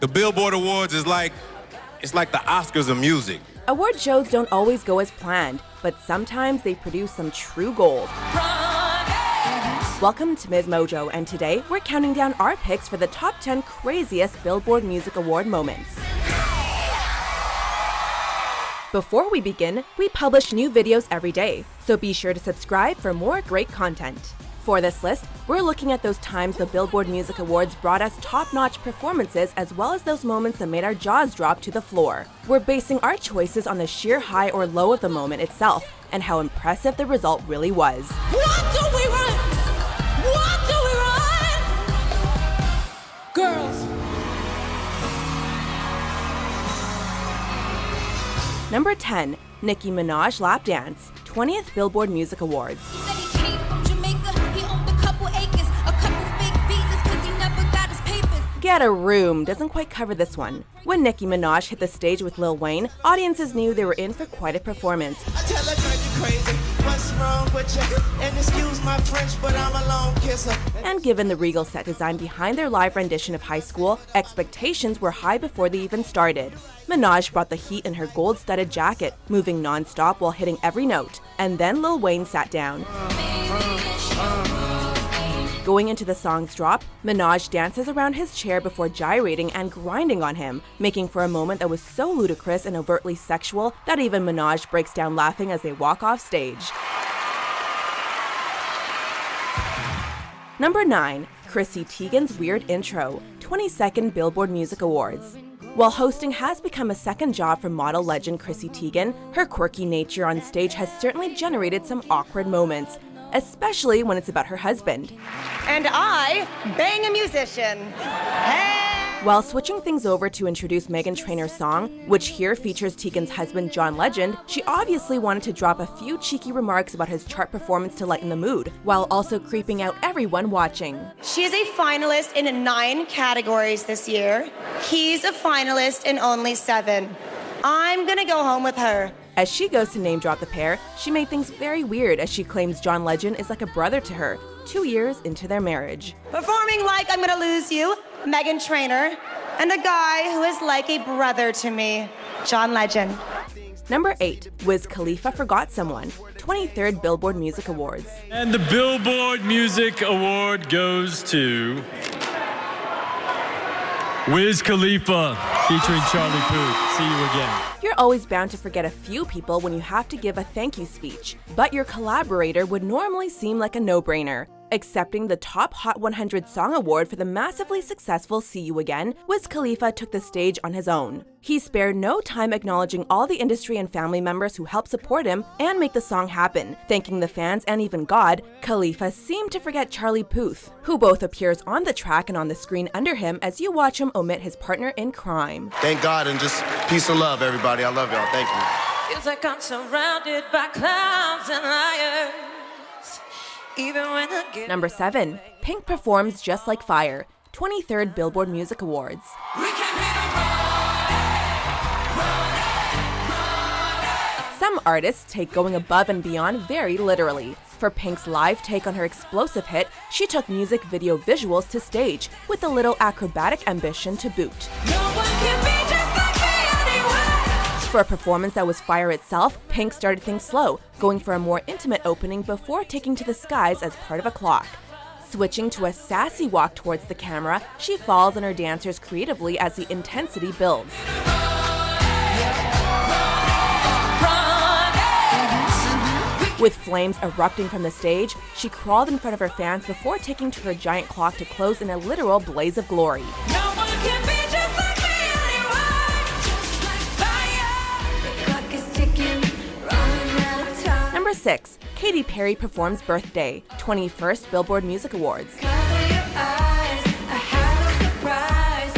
The Billboard Awards is like the Oscars of music. Award shows don't always go as planned, but sometimes they produce some true gold. Welcome to MsMojo, and today we're counting down our picks for the top 10 craziest Billboard Music Award moments. Before we begin, we publish new videos every day, so be sure to subscribe for more great content. For this list, we're looking at those times the Billboard Music Awards brought us top-notch performances as well as those moments that made our jaws drop to the floor. We're basing our choices on the sheer high or low of the moment itself and how impressive the result really was. What do we run? What do we run? Girls. Number 10. Nicki Minaj Lap Dance, 20th Billboard Music Awards. Get a Room doesn't quite cover this one. When Nicki Minaj hit the stage with Lil Wayne, audiences knew they were in for quite a performance. And given the regal set design behind their live rendition of High School, expectations were high before they even started. Minaj brought the heat in her gold-studded jacket, moving non-stop while hitting every note. And then Lil Wayne sat down. Going into the song's drop, Minaj dances around his chair before gyrating and grinding on him, making for a moment that was so ludicrous and overtly sexual that even Minaj breaks down laughing as they walk off stage. Number 9. Chrissy Teigen's Weird Intro, 22nd Billboard Music Awards. While hosting has become a second job for model legend Chrissy Teigen, her quirky nature on stage has certainly generated some awkward moments, especially when it's about her husband. And I bang a musician. Hey! While switching things over to introduce Meghan Trainor's song, which here features Teigen's husband John Legend, she obviously wanted to drop a few cheeky remarks about his chart performance to lighten the mood, while also creeping out everyone watching. She is a finalist in 9 categories this year. He's a finalist in only 7. I'm gonna go home with her. As she goes to name drop the pair, she made things very weird as she claims John Legend is like a brother to her, 2 years into their marriage. Performing like I'm gonna lose you, Meghan Trainor, and a guy who is like a brother to me, John Legend. Number 8. Wiz Khalifa Forgot Someone, 23rd Billboard Music Awards. And the Billboard Music Award goes to Wiz Khalifa, featuring Charlie Puth. See you again. You're always bound to forget a few people when you have to give a thank you speech, but your collaborator would normally seem like a no-brainer. Accepting the Top Hot 100 Song Award for the massively successful See You Again, Wiz Khalifa took the stage on his own. He spared no time acknowledging all the industry and family members who helped support him and make the song happen. Thanking the fans and even God, Khalifa seemed to forget Charlie Puth, who both appears on the track and on the screen under him as you watch him omit his partner in crime. Thank God and just peace and love, everybody. I love y'all. Thank you. Feels like I'm surrounded by clowns and liars. Even when I get Number 7. Pink performs Just Like Fire, 23rd Billboard Music Awards. Some artists take going above and beyond very literally. For Pink's live take on her explosive hit, she took music video visuals to stage, with a little acrobatic ambition to boot. no one can be just like me anyway. For a performance that was fire itself, Pink started things slow, going for a more intimate opening before taking to the skies as part of a clock. Switching to a sassy walk towards the camera, she falls on her dancers creatively as the intensity builds. With flames erupting from the stage, she crawled in front of her fans before taking to her giant clock to close in a literal blaze of glory. No one can be just like me anyway. Just like fire. The clock is ticking, running out of time. Number 6. Katy Perry performs Birthday, 21st Billboard Music Awards. Cover your eyes, I have a surprise.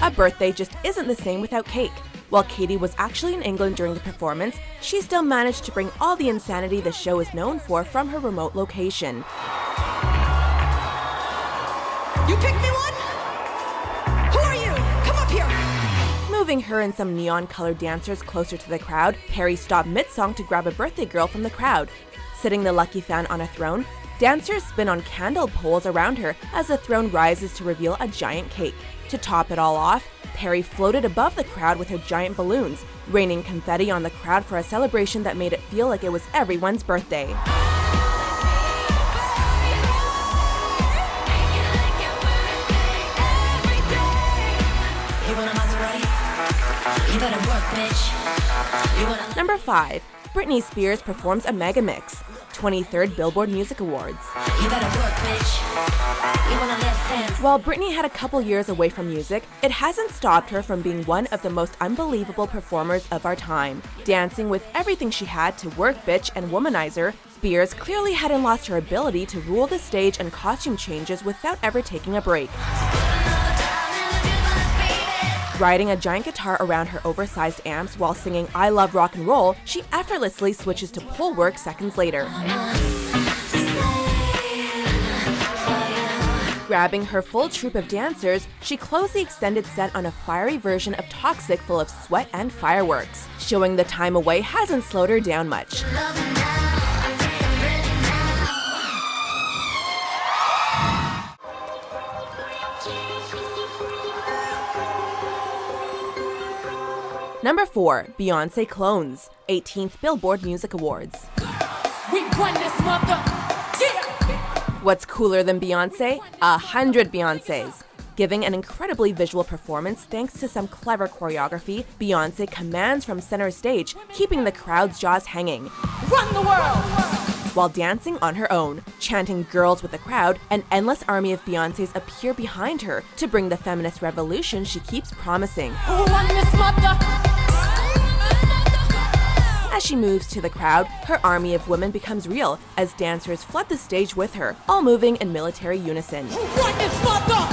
A birthday just isn't the same without cake. While Katy was actually in England during the performance, she still managed to bring all the insanity the show is known for from her remote location. You picked me one? Who are you? Come up here. Moving her and some neon-colored dancers closer to the crowd, Perry stopped mid-song to grab a birthday girl from the crowd. Sitting the lucky fan on a throne, dancers spin on candle poles around her as the throne rises to reveal a giant cake. To top it all off, Perry floated above the crowd with her giant balloons, raining confetti on the crowd for a celebration that made it feel like it was everyone's birthday. Number 5. Britney Spears performs a Megamix, 23rd Billboard Music Awards. While Britney had a couple years away from music, it hasn't stopped her from being one of the most unbelievable performers of our time. Dancing with everything she had to work, bitch, and womanizer, Spears clearly hadn't lost her ability to rule the stage and costume changes without ever taking a break. Riding a giant guitar around her oversized amps while singing I Love Rock and Roll, she effortlessly switches to pole work seconds later. Grabbing her full troupe of dancers, she closed the extended set on a fiery version of Toxic full of sweat and fireworks. Showing the time away hasn't slowed her down much. Number 4. Beyoncé Clones, 18th Billboard Music Awards. We run this mother. Yeah. What's cooler than Beyoncé? 100 Beyoncés. Giving an incredibly visual performance thanks to some clever choreography, Beyoncé commands from center stage, keeping the crowd's jaws hanging. Run the world. While dancing on her own, chanting girls with the crowd, an endless army of Beyoncés appear behind her to bring the feminist revolution she keeps promising. Run this mother. As she moves to the crowd, her army of women becomes real as dancers flood the stage with her, all moving in military unison. Run this mother.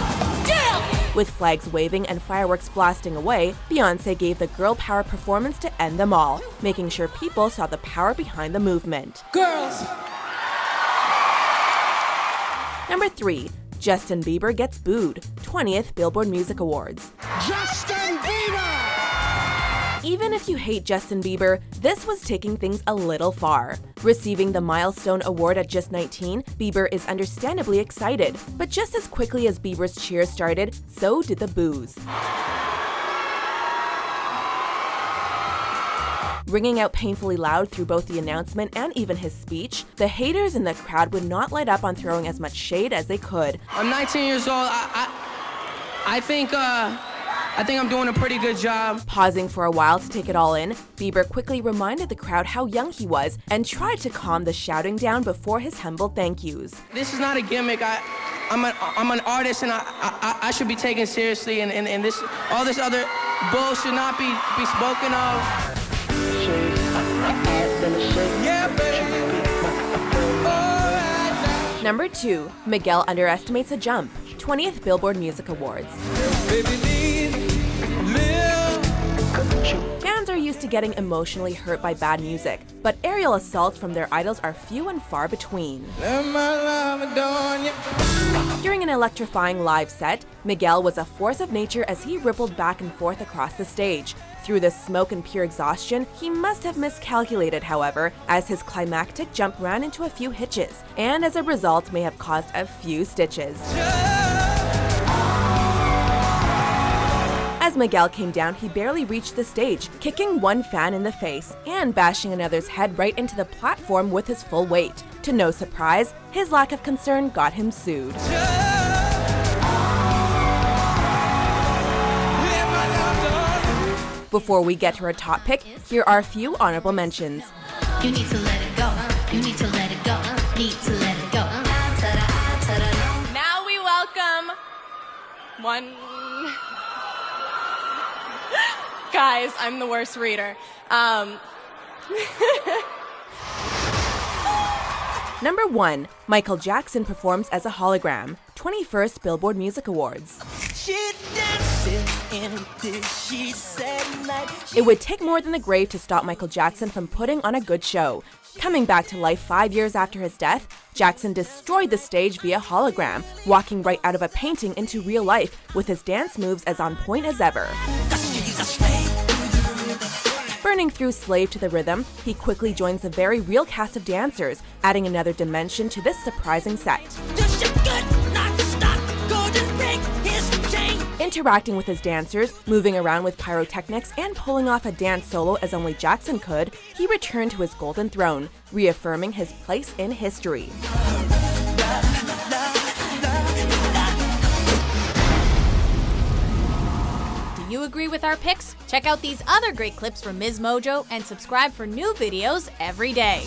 Yeah. With flags waving and fireworks blasting away, Beyoncé gave the girl power performance to end them all, making sure people saw the power behind the movement. Girls. Number 3. Justin Bieber gets booed, 20th Billboard Music Awards. Justin Bieber! Even if you hate Justin Bieber, this was taking things a little far. Receiving the Milestone Award at just 19, Bieber is understandably excited, but just as quickly as Bieber's cheers started, so did the boos. Ringing out painfully loud through both the announcement and even his speech, the haters in the crowd would not let up on throwing as much shade as they could. I'm 19 years old. I think I'm doing a pretty good job. Pausing for a while to take it all in, Bieber quickly reminded the crowd how young he was and tried to calm the shouting down before his humble thank yous. This is not a gimmick. I'm an artist, and I should be taken seriously, and this all this other bull should not be spoken of. Number 2. Miguel underestimates a jump, 20th Billboard Music Awards. Fans are used to getting emotionally hurt by bad music, but aerial assaults from their idols are few and far between. During an electrifying live set, Miguel was a force of nature as he rippled back and forth across the stage. Through the smoke and pure exhaustion, he must have miscalculated, however, as his climactic jump ran into a few hitches, and as a result may have caused a few stitches. As Miguel came down, he barely reached the stage, kicking one fan in the face and bashing another's head right into the platform with his full weight. To no surprise, his lack of concern got him sued. Before we get to our top pick, here are a few honorable mentions. You need to let it go. You need to let it go. Need to let it go. Now we welcome one. Guys, I'm the worst reader. Number 1. Michael Jackson performs as a hologram, 21st Billboard Music Awards. It would take more than the grave to stop Michael Jackson from putting on a good show. Coming back to life 5 years after his death, Jackson destroyed the stage via hologram, walking right out of a painting into real life with his dance moves as on point as ever. Burning through Slave to the rhythm, he quickly joins the very real cast of dancers, adding another dimension to this surprising set. In Interacting with his dancers, moving around with pyrotechnics, and pulling off a dance solo as only Jackson could, he returned to his golden throne, reaffirming his place in history. Do you agree with our picks? Check out these other great clips from MsMojo and subscribe for new videos every day.